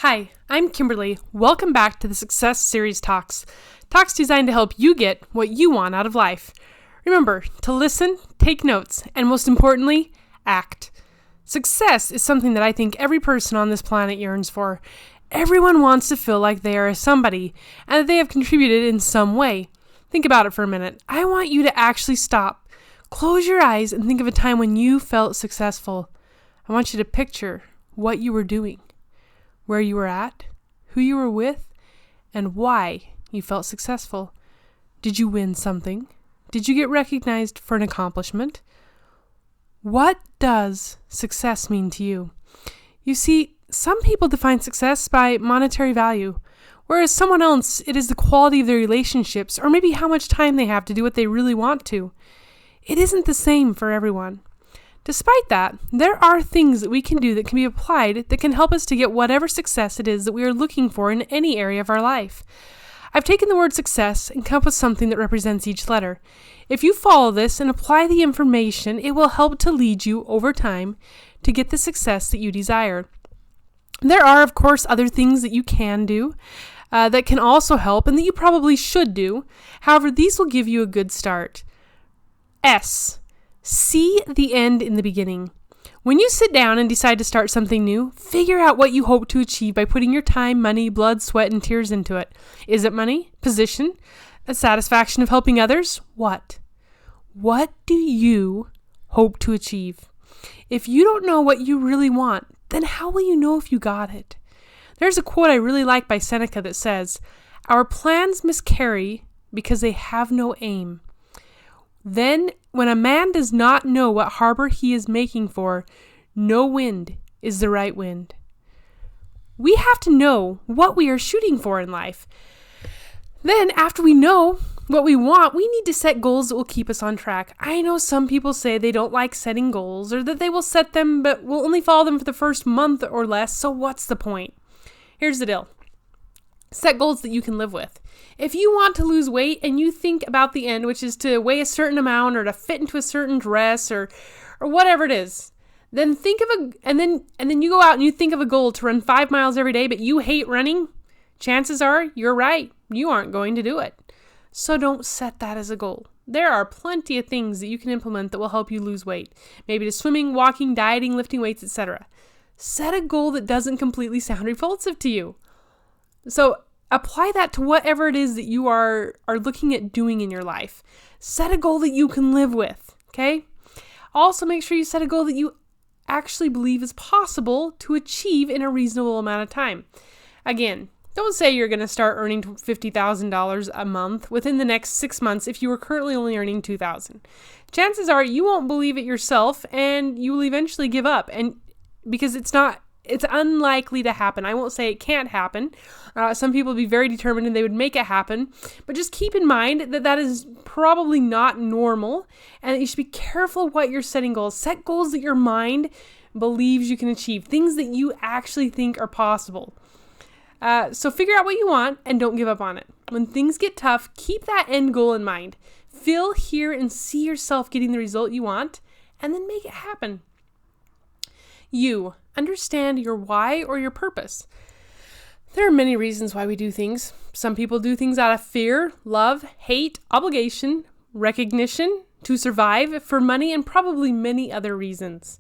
Hi, I'm Kimberly. Welcome back to the Success Series Talks. Talks designed to help you get what you want out of life. Remember to listen, take notes, and most importantly, act. Success is something that I think every person on this planet yearns for. Everyone wants to feel like they are somebody and that they have contributed in some way. Think about it for a minute. I want you to actually stop. Close your eyes and think of a time when you felt successful. I want you to picture what you were doing, where you were at, who you were with, and why you felt successful. Did you win something? Did you get recognized for an accomplishment? What does success mean to you? You see, some people define success by monetary value, whereas someone else, it is the quality of their relationships or maybe how much time they have to do what they really want to. It isn't the same for everyone. Despite that, there are things that we can do that can be applied that can help us to get whatever success it is that we are looking for in any area of our life. I've taken the word success and come up with something that represents each letter. If you follow this and apply the information, it will help to lead you over time to get the success that you desire. There are, of course, other things that you can do that can also help and that you probably should do. However, these will give you a good start. S. See the end in the beginning. When you sit down and decide to start something new, figure out what you hope to achieve by putting your time, money, blood, sweat, and tears into it. Is it money? Position? A satisfaction of helping others? What? What do you hope to achieve? If you don't know what you really want, then how will you know if you got it? There's a quote I really like by Seneca that says, "Our plans miscarry because they have no aim." Then, when a man does not know what harbor he is making for, no wind is the right wind. We have to know what we are shooting for in life. Then, after we know what we want, we need to set goals that will keep us on track. I know some people say they don't like setting goals or that they will set them but will only follow them for the first month or less, so what's the point? Here's the deal. Set goals that you can live with. If you want to lose weight and you think about the end, which is to weigh a certain amount or to fit into a certain dress or whatever it is, then think of and then you go out and you think of a goal to run 5 miles every day, but you hate running, chances are you're right. You aren't going to do it. So don't set that as a goal. There are plenty of things that you can implement that will help you lose weight. Maybe to swimming, walking, dieting, lifting weights, etc. Set a goal that doesn't completely sound repulsive to you. So apply that to whatever it is that you are looking at doing in your life. Set a goal that you can live with, okay? Also, make sure you set a goal that you actually believe is possible to achieve in a reasonable amount of time. Again, don't say you're going to start earning $50,000 a month within the next 6 months if you were currently only earning $2,000. Chances are you won't believe it yourself and you will eventually give up, and because it's unlikely to happen. I won't say it can't happen. Some people would be very determined and they would make it happen. But just keep in mind that is probably not normal and that you should be careful what you're setting goals. Set goals that your mind believes you can achieve. Things that you actually think are possible. So figure out what you want and don't give up on it. When things get tough, keep that end goal in mind. Feel, hear, and see yourself getting the result you want and then make it happen. You understand your why or your purpose. There are many reasons why we do things. Some people do things out of fear, love, hate, obligation, recognition, to survive, for money, and probably many other reasons.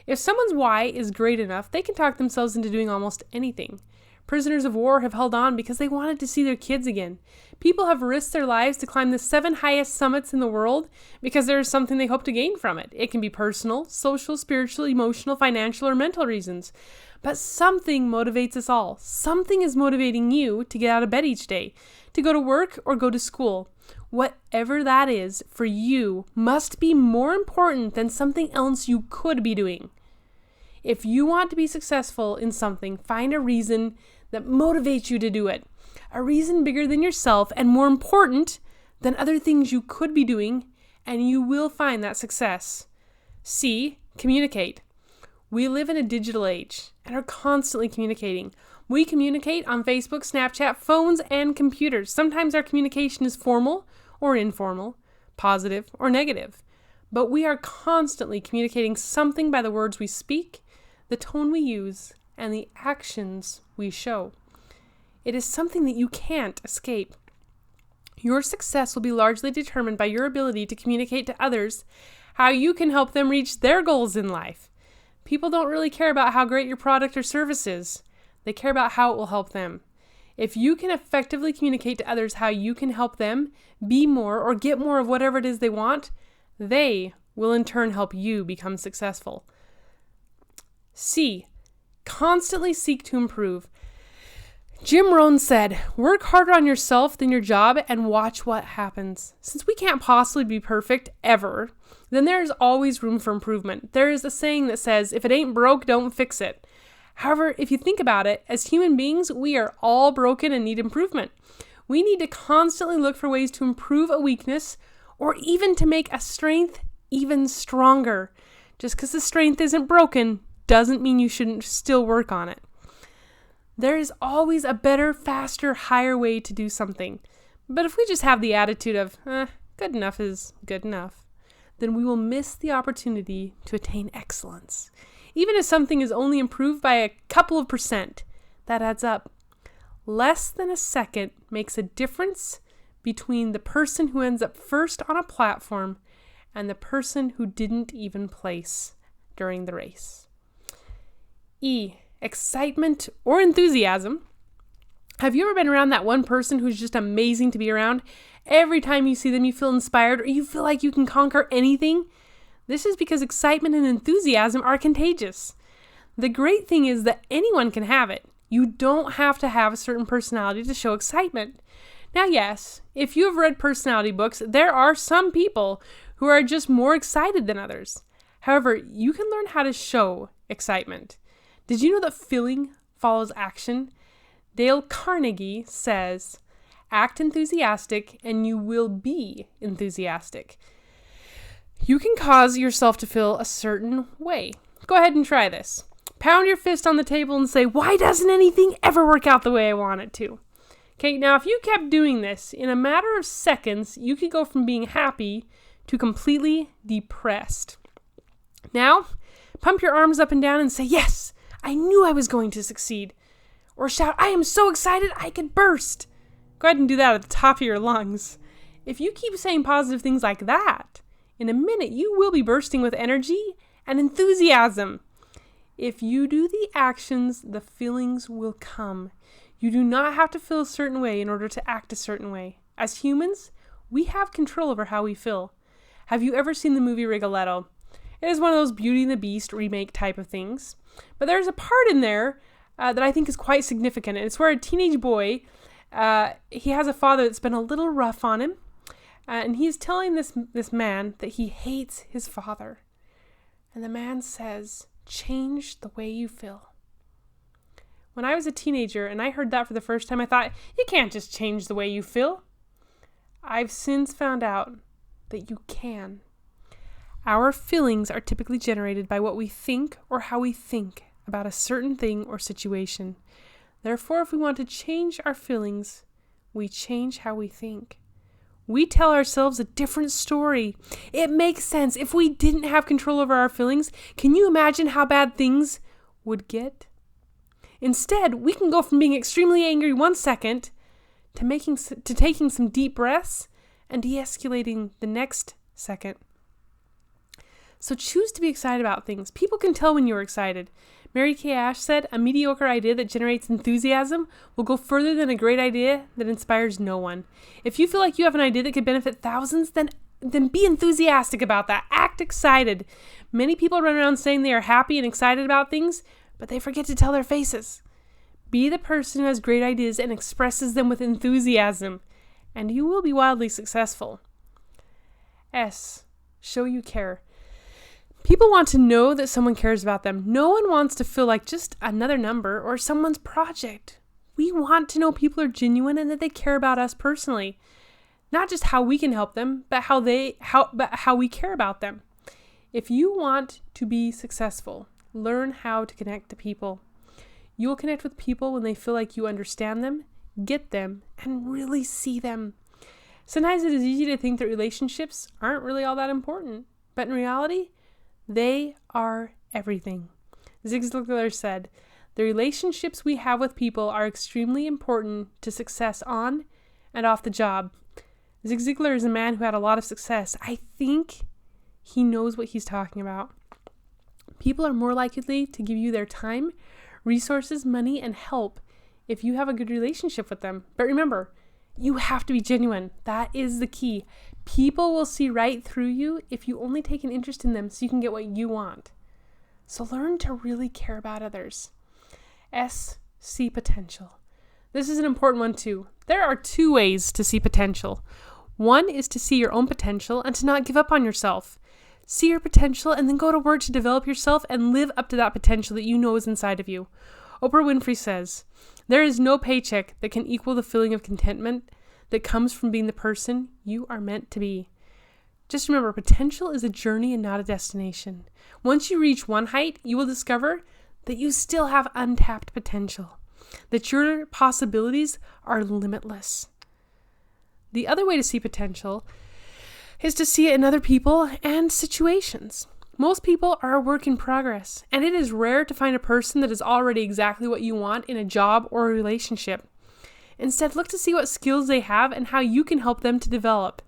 If someone's why is great enough, they can talk themselves into doing almost anything. Prisoners of war have held on because they wanted to see their kids again. People have risked their lives to climb the 7 highest summits in the world because there is something they hope to gain from it. It can be personal, social, spiritual, emotional, financial, or mental reasons. But something motivates us all. Something is motivating you to get out of bed each day, to go to work or go to school. Whatever that is for you must be more important than something else you could be doing. If you want to be successful in something, find a reason that motivates you to do it. A reason bigger than yourself and more important than other things you could be doing, and you will find that success. C, communicate. We live in a digital age and are constantly communicating. We communicate on Facebook, Snapchat, phones, and computers. Sometimes our communication is formal or informal, positive or negative. But we are constantly communicating something by the words we speak, the tone we use, and the actions we show. It is something that you can't escape. Your success will be largely determined by your ability to communicate to others how you can help them reach their goals in life. People don't really care about how great your product or service is. They care about how it will help them. If you can effectively communicate to others how you can help them be more or get more of whatever it is they want, they will in turn help you become successful. C, constantly seek to improve. Jim Rohn said, work harder on yourself than your job and watch what happens. Since we can't possibly be perfect ever, then there is always room for improvement. There is a saying that says, if it ain't broke, don't fix it. However, if you think about it, as human beings, we are all broken and need improvement. We need to constantly look for ways to improve a weakness or even to make a strength even stronger. Just because the strength isn't broken doesn't mean you shouldn't still work on it. There is always a better, faster, higher way to do something. But if we just have the attitude of, good enough is good enough, then we will miss the opportunity to attain excellence. Even if something is only improved by a couple of %, that adds up. Less than a second makes a difference between the person who ends up first on a platform and the person who didn't even place during the race. E, excitement or enthusiasm. Have you ever been around that one person who's just amazing to be around? Every time you see them, you feel inspired or you feel like you can conquer anything. This is because excitement and enthusiasm are contagious. The great thing is that anyone can have it. You don't have to have a certain personality to show excitement. Now, yes, if you have read personality books, there are some people who are just more excited than others. However, you can learn how to show excitement. Did you know that feeling follows action? Dale Carnegie says, act enthusiastic and you will be enthusiastic. You can cause yourself to feel a certain way. Go ahead and try this. Pound your fist on the table and say, why doesn't anything ever work out the way I want it to? Okay, now if you kept doing this, in a matter of seconds, you could go from being happy to completely depressed. Now, pump your arms up and down and say, yes, I knew I was going to succeed. Or shout, I am so excited I could burst. Go ahead and do that at the top of your lungs. If you keep saying positive things like that, in a minute you will be bursting with energy and enthusiasm. If you do the actions, the feelings will come. You do not have to feel a certain way in order to act a certain way. As humans, we have control over how we feel. Have you ever seen the movie Rigoletto? It is one of those Beauty and the Beast remake type of things. But there's a part in there that I think is quite significant. And it's where a teenage boy, he has a father that's been a little rough on him. And he's telling this man that he hates his father. And the man says, change the way you feel. When I was a teenager and I heard that for the first time, I thought, you can't just change the way you feel. I've since found out that you can. Our feelings are typically generated by what we think or how we think about a certain thing or situation. Therefore, if we want to change our feelings, we change how we think. We tell ourselves a different story. It makes sense. If we didn't have control over our feelings, can you imagine how bad things would get? Instead, we can go from being extremely angry 1 second to taking some deep breaths and de-escalating the next second. So choose to be excited about things. People can tell when you're excited. Mary Kay Ash said, a mediocre idea that generates enthusiasm will go further than a great idea that inspires no one. If you feel like you have an idea that could benefit thousands, then be enthusiastic about that. Act excited. Many people run around saying they are happy and excited about things, but they forget to tell their faces. Be the person who has great ideas and expresses them with enthusiasm, and you will be wildly successful. S, show you care. People want to know that someone cares about them. No one wants to feel like just another number or someone's project. We want to know people are genuine and that they care about us personally. Not just how we can help them, but how we care about them. If you want to be successful, learn how to connect to people. You will connect with people when they feel like you understand them, get them, and really see them. Sometimes it is easy to think that relationships aren't really all that important, but in reality, they are everything. Zig Ziglar said, The relationships we have with people are extremely important to success on and off the job. Zig Ziglar is a man who had a lot of success. I think he knows what he's talking about. People are more likely to give you their time, resources, money, and help if you have a good relationship with them. But remember, you have to be genuine. That is the key. People will see right through you if you only take an interest in them so you can get what you want. So learn to really care about others. S, see potential. This is an important one too. There are 2 ways to see potential. One is to see your own potential and to not give up on yourself. See your potential and then go to work to develop yourself and live up to that potential that you know is inside of you. Oprah Winfrey says, "There is no paycheck that can equal the feeling of contentment that comes from being the person you are meant to be." Just remember, potential is a journey and not a destination. Once you reach one height, you will discover that you still have untapped potential, that your possibilities are limitless. The other way to see potential is to see it in other people and situations. Most people are a work in progress, and it is rare to find a person that is already exactly what you want in a job or a relationship. Instead, look to see what skills they have and how you can help them to develop.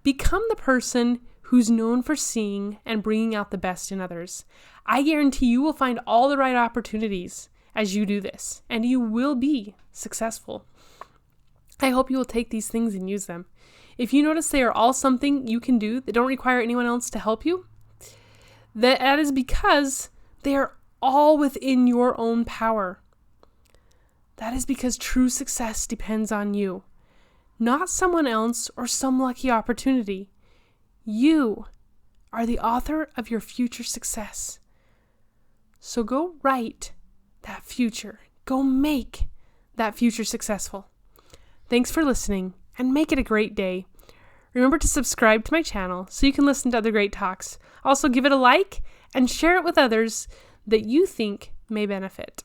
Become the person who's known for seeing and bringing out the best in others. I guarantee you will find all the right opportunities as you do this, and you will be successful. I hope you will take these things and use them. If you notice they are all something you can do that don't require anyone else to help you, that is because they are all within your own power. That is because true success depends on you, not someone else or some lucky opportunity. You are the author of your future success. So go write that future. Go make that future successful. Thanks for listening, and make it a great day. Remember to subscribe to my channel so you can listen to other great talks. Also, give it a like and share it with others that you think may benefit.